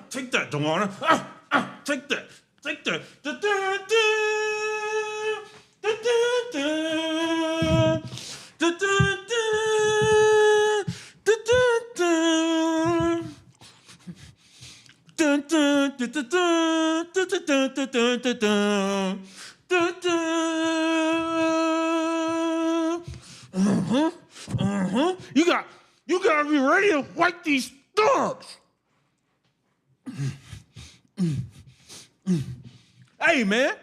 Take that, DeWanna. Take that. Take that. You gotta be ready to fight these thugs. Hey, man,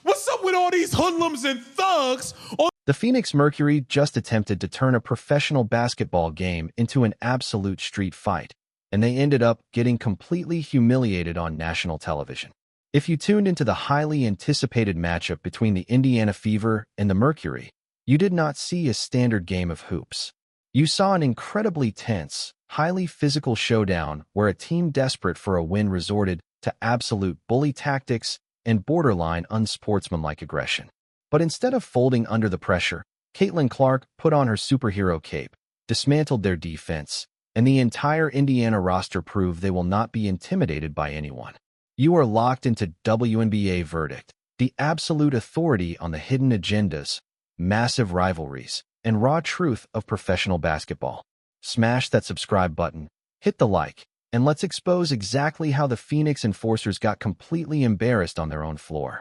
what's up with all these hoodlums and thugs? The Phoenix Mercury just attempted to turn a professional basketball game into an absolute street fight, and they ended up getting completely humiliated on national television. If you tuned into the highly anticipated matchup between the Indiana Fever and the Mercury, you did not see a standard game of hoops. You saw an incredibly tense, highly physical showdown where a team desperate for a win resorted to absolute bully tactics and borderline unsportsmanlike aggression. But instead of folding under the pressure, Caitlin Clark put on her superhero cape, dismantled their defense, and the entire Indiana roster proved they will not be intimidated by anyone. You are locked into WNBA Verdict, the absolute authority on the hidden agendas, massive rivalries, and raw truth of professional basketball. Smash that subscribe button, hit the like, and let's expose exactly how the Phoenix Enforcers got completely embarrassed on their own floor.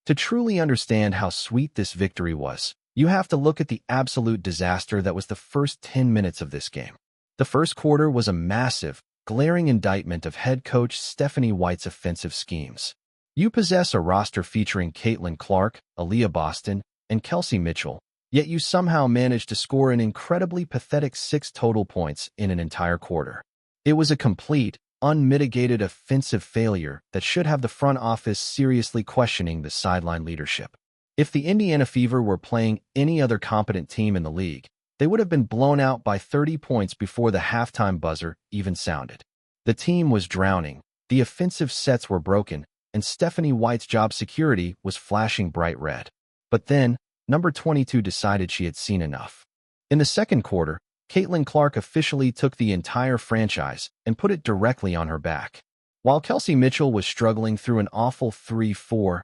To truly understand how sweet this victory was, you have to look at the absolute disaster that was the first 10 minutes of this game. The first quarter was a massive, glaring indictment of head coach Stephanie White's offensive schemes. You possess a roster featuring Caitlin Clark, Aaliyah Boston, and Kelsey Mitchell, yet you somehow managed to score an incredibly pathetic 6 total points in an entire quarter. It was a complete, unmitigated offensive failure that should have the front office seriously questioning the sideline leadership. If the Indiana Fever were playing any other competent team in the league, they would have been blown out by 30 points before the halftime buzzer even sounded. The team was drowning, the offensive sets were broken, and Stephanie White's job security was flashing bright red. But then, number 22 decided she had seen enough. In the second quarter, Caitlin Clark officially took the entire franchise and put it directly on her back. While Kelsey Mitchell was struggling through an awful 3-4-10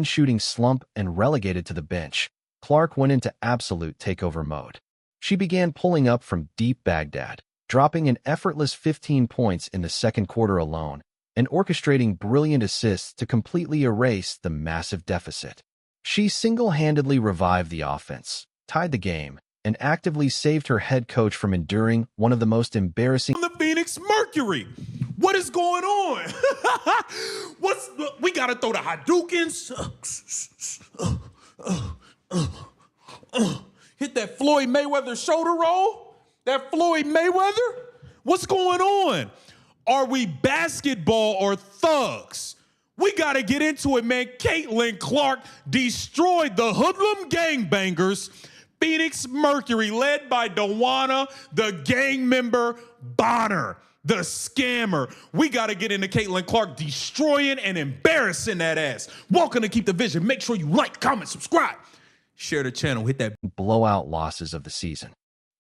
shooting slump and relegated to the bench, Clark went into absolute takeover mode. She began pulling up from deep Baghdad, dropping an effortless 15 points in the second quarter alone, and orchestrating brilliant assists to completely erase the massive deficit. She single-handedly revived the offense, tied the game, and actively saved her head coach from enduring one of the most embarrassing... The Phoenix Mercury. What is going on? We gotta throw the Hadoukens. Hit that Floyd Mayweather shoulder roll. That Floyd Mayweather. What's going on? Are we basketball or thugs? We got to get into it, man. Caitlin Clark destroyed the hoodlum gangbangers. Phoenix Mercury, led by DeWanna, the gang member Bonner, the scammer. We got to get into Caitlin Clark destroying and embarrassing that ass. Welcome to Keep the Vision. Make sure you like, comment, subscribe. Share the channel. Hit that blowout losses of the season.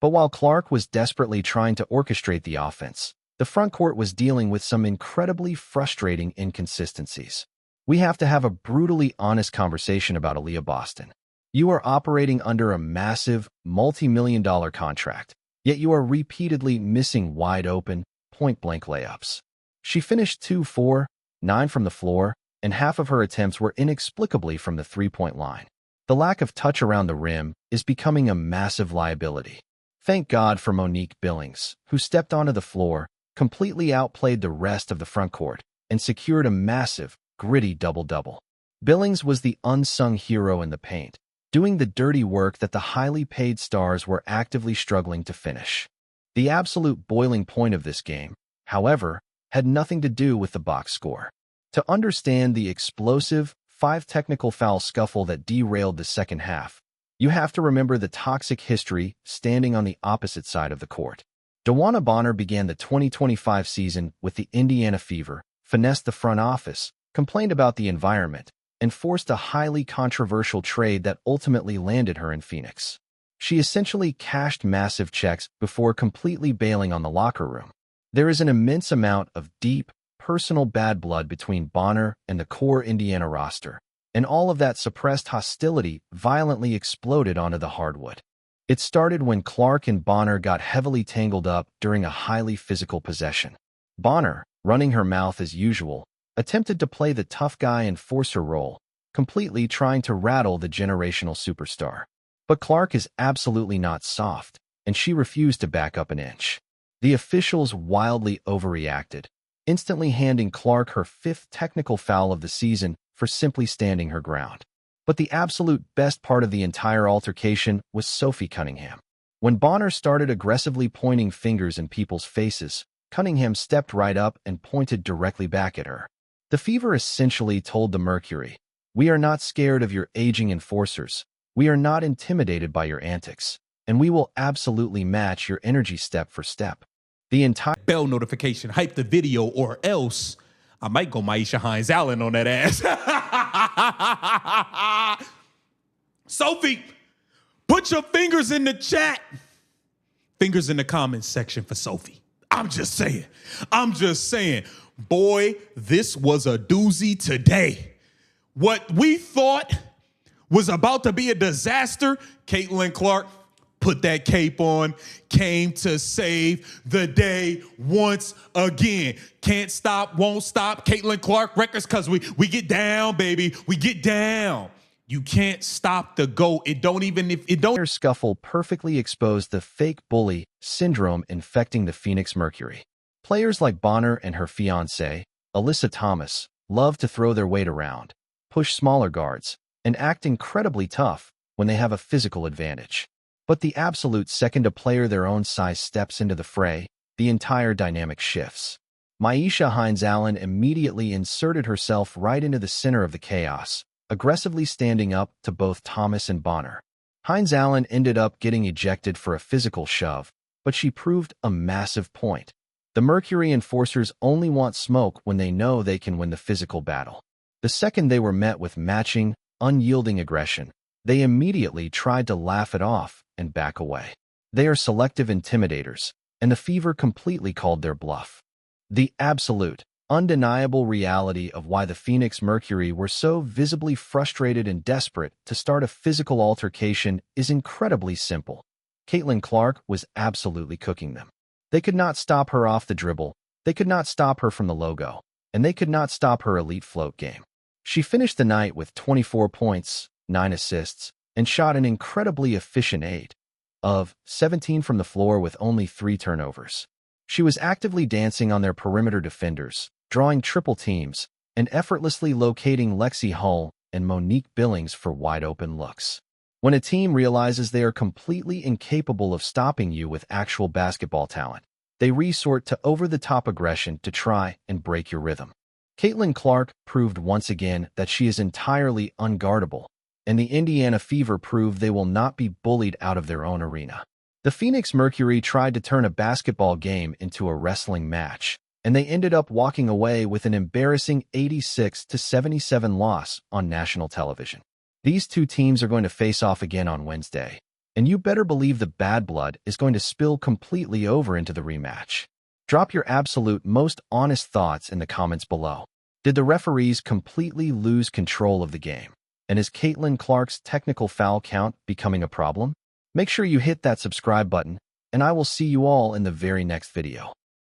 But while Clark was desperately trying to orchestrate the offense, the front court was dealing with some incredibly frustrating inconsistencies. We have to have a brutally honest conversation about Aaliyah Boston. You are operating under a massive, multi-million-dollar contract, yet you are repeatedly missing wide-open, point-blank layups. She finished 2-4, 9 from the floor, and half of her attempts were inexplicably from the three-point line. The lack of touch around the rim is becoming a massive liability. Thank God for Monique Billings, who stepped onto the floor, completely outplayed the rest of the front court, and secured a massive, gritty double-double. Billings was the unsung hero in the paint, doing the dirty work that the highly paid stars were actively struggling to finish. The absolute boiling point of this game, however, had nothing to do with the box score. To understand the explosive, 5 technical foul scuffle that derailed the second half, you have to remember the toxic history standing on the opposite side of the court. DeWanna Bonner began the 2025 season with the Indiana Fever, finessed the front office, complained about the environment, and forced a highly controversial trade that ultimately landed her in Phoenix. She essentially cashed massive checks before completely bailing on the locker room. There is an immense amount of deep, personal bad blood between Bonner and the core Indiana roster, and all of that suppressed hostility violently exploded onto the hardwood. It started when Clark and Bonner got heavily tangled up during a highly physical possession. Bonner, running her mouth as usual, attempted to play the tough guy enforcer role, completely trying to rattle the generational superstar. But Clark is absolutely not soft, and she refused to back up an inch. The officials wildly overreacted, instantly handing Clark her 5th technical foul of the season for simply standing her ground. But the absolute best part of the entire altercation was Sophie Cunningham. When Bonner started aggressively pointing fingers in people's faces, Cunningham stepped right up and pointed directly back at her. The Fever essentially told the Mercury, "We are not scared of your aging enforcers. We are not intimidated by your antics, and we will absolutely match your energy step for step." The entire Bell notification, hype the video, or else I might go Maisha Hines-Allen on that ass. Sophie, put your fingers in the chat. Fingers in the comments section for Sophie. I'm just saying. Boy, this was a doozy today. What we thought was about to be a disaster, Caitlin Clark put that cape on, came to save the day once again. Can't stop, won't stop. Caitlin Clark records, because we get down, baby. We get down. You can't stop the GOAT. It don't even, if it don't. Their scuffle perfectly exposed the fake bully syndrome infecting the Phoenix Mercury. Players like Bonner and her fiancée, Alyssa Thomas, love to throw their weight around, push smaller guards, and act incredibly tough when they have a physical advantage. But the absolute second a player their own size steps into the fray, the entire dynamic shifts. Maisha Hines-Allen immediately inserted herself right into the center of the chaos, aggressively standing up to both Thomas and Bonner. Hines-Allen ended up getting ejected for a physical shove, but she proved a massive point. The Mercury enforcers only want smoke when they know they can win the physical battle. The second they were met with matching, unyielding aggression, they immediately tried to laugh it off and back away. They are selective intimidators, and the Fever completely called their bluff. The absolute, undeniable reality of why the Phoenix Mercury were so visibly frustrated and desperate to start a physical altercation is incredibly simple. Caitlin Clark was absolutely cooking them. They could not stop her off the dribble, they could not stop her from the logo, and they could not stop her elite float game. She finished the night with 24 points, 9 assists, and shot an incredibly efficient 8 of 17 from the floor with only 3 turnovers. She was actively dancing on their perimeter defenders, drawing triple teams, and effortlessly locating Lexi Hull and Monique Billings for wide-open looks. When a team realizes they are completely incapable of stopping you with actual basketball talent, they resort to over-the-top aggression to try and break your rhythm. Caitlin Clark proved once again that she is entirely unguardable, and the Indiana Fever proved they will not be bullied out of their own arena. The Phoenix Mercury tried to turn a basketball game into a wrestling match, and they ended up walking away with an embarrassing 86-77 loss on national television. These two teams are going to face off again on Wednesday, and you better believe the bad blood is going to spill completely over into the rematch. Drop your absolute most honest thoughts in the comments below. Did the referees completely lose control of the game? And is Caitlin Clark's technical foul count becoming a problem? Make sure you hit that subscribe button, and I will see you all in the very next video.